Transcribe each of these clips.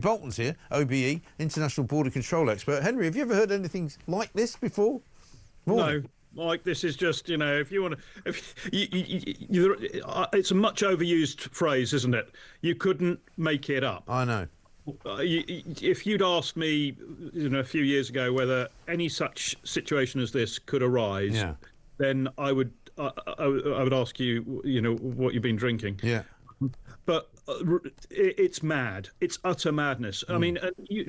Bolton's here, OBE, International Border Control Expert. Henry, have you ever heard anything like this before? Morning. No, like this is just, you know, if you want to, it's a much overused phrase, isn't it? You couldn't make it up. I know. If you'd asked me, a few years ago whether any such situation as this could arise, then I would ask you, what you've been drinking. Yeah. But it's mad. It's utter madness. I mean,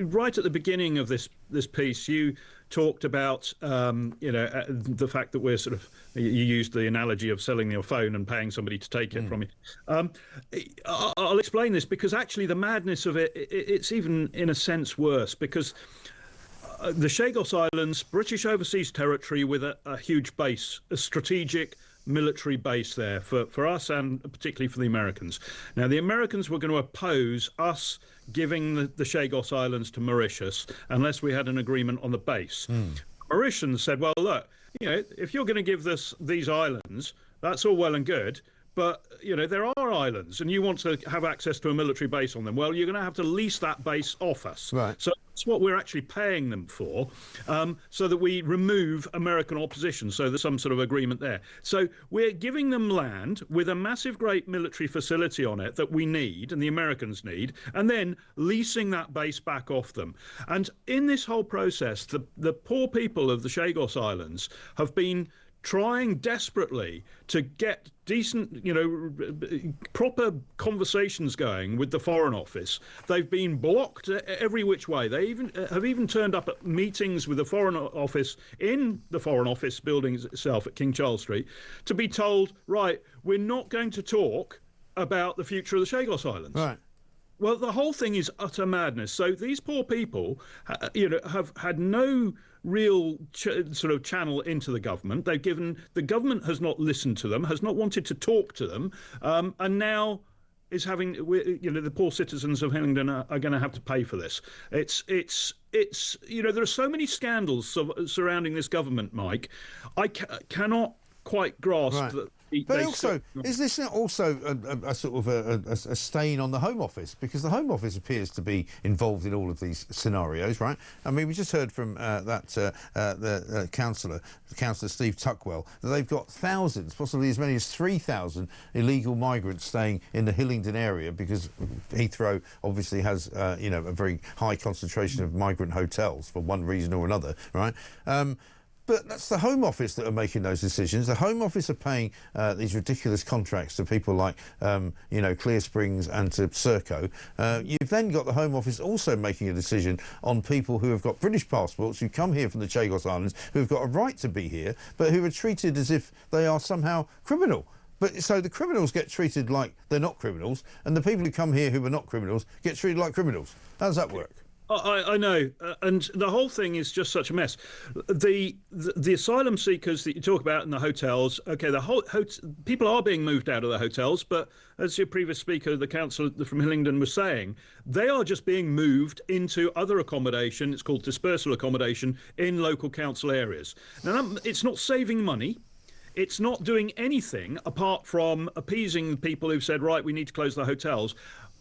right at the beginning of this piece, you talked about, the fact that we're sort of, you used the analogy of selling your phone and paying somebody to take it from you. I'll explain this because actually the madness of it's even in a sense worse because the Chagos Islands, British overseas territory with a huge base, a strategic military base there for us and particularly for the Americans. Now, the Americans were going to oppose us giving the Chagos Islands to Mauritius unless we had an agreement on the base. Mauritians said, well, look, if you're going to give these islands, that's all well and good, but, there are islands and you want to have access to a military base on them. Well, you're going to have to lease that base off us. Right. So that's what we're actually paying them for, so that we remove American opposition. So there's some sort of agreement there. So we're giving them land with a massive, great military facility on it that we need and the Americans need, and then leasing that base back off them. And in this whole process, the poor people of the Chagos Islands have been trying desperately to get decent, proper conversations going with the Foreign Office. They've been blocked every which way. They have even turned up at meetings with the Foreign Office in the Foreign Office building itself at King Charles Street to be told, right, we're not going to talk about the future of the Chagos Islands. Right. Well, the whole thing is utter madness. So these poor people, have had no real sort of channel into the government. The government has not listened to them, has not wanted to talk to them, and now is having, the poor citizens of Hillingdon are going to have to pay for this. It's there are so many scandals surrounding this government, Mike. I cannot quite grasp that. But also, is this not also a sort of a stain on the Home Office? Because the Home Office appears to be involved in all of these scenarios, right? I mean, we just heard from the Councillor Steve Tuckwell, that they've got thousands, possibly as many as 3,000 illegal migrants staying in the Hillingdon area because Heathrow obviously has, a very high concentration of migrant hotels for one reason or another, right? But that's the Home Office that are making those decisions. The Home Office are paying these ridiculous contracts to people like, Clear Springs and to Serco. You've then got the Home Office also making a decision on people who have got British passports, who come here from the Chagos Islands, who have got a right to be here, but who are treated as if they are somehow criminal. But so the criminals get treated like they're not criminals, and the people who come here who are not criminals get treated like criminals. How does that work? I know, and the whole thing is just such a mess. The asylum seekers that you talk about in the hotels, okay, people are being moved out of the hotels, but as your previous speaker, the councillor from Hillingdon, was saying, they are just being moved into other accommodation. It's called dispersal accommodation in local council areas. Now, it's not saving money. It's not doing anything apart from appeasing people who've said, right, we need to close the hotels,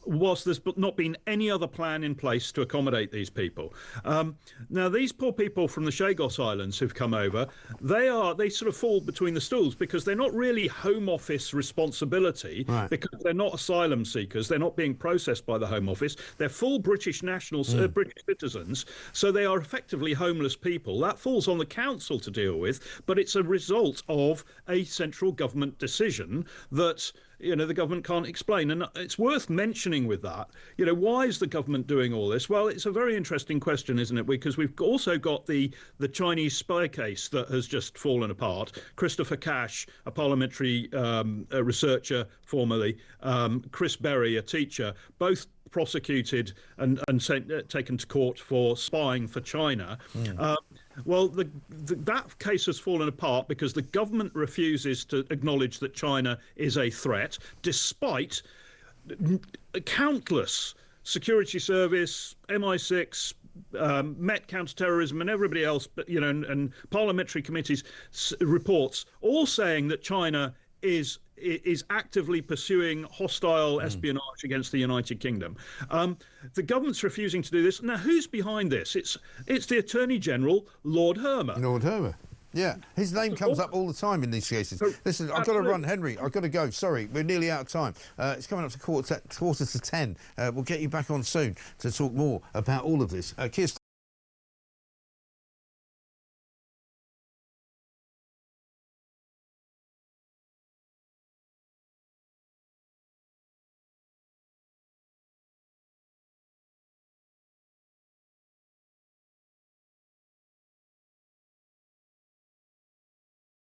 whilst there's not been any other plan in place to accommodate these people. Now, these poor people from the Chagos Islands who've come over, they sort of fall between the stools because they're not really Home Office responsibility, right, because they're not asylum seekers. They're not being processed by the Home Office. They're full British nationals, British citizens, so they are effectively homeless people. That falls on the council to deal with, but it's a result of a central government decision that the government can't explain. And it's worth mentioning with that, why is the government doing all this? Well, it's a very interesting question, isn't it? Because we've also got the Chinese spy case that has just fallen apart. Christopher Cash, a parliamentary researcher formerly, Chris Berry, a teacher, both prosecuted and taken to court for spying for China. Well, that case has fallen apart because the government refuses to acknowledge that China is a threat, despite countless security service, MI6, Met counterterrorism and everybody else, and parliamentary committees reports all saying that China is actively pursuing hostile espionage against the United Kingdom. The government's refusing to do this. Now, who's behind this? It's the Attorney General, Lord Hermer. Lord Hermer. Yeah, his name comes up all the time in these cases. Listen, I've got to run, Henry. I've got to go. Sorry, we're nearly out of time. It's coming up to quarter to 10. We'll get you back on soon to talk more about all of this. Keir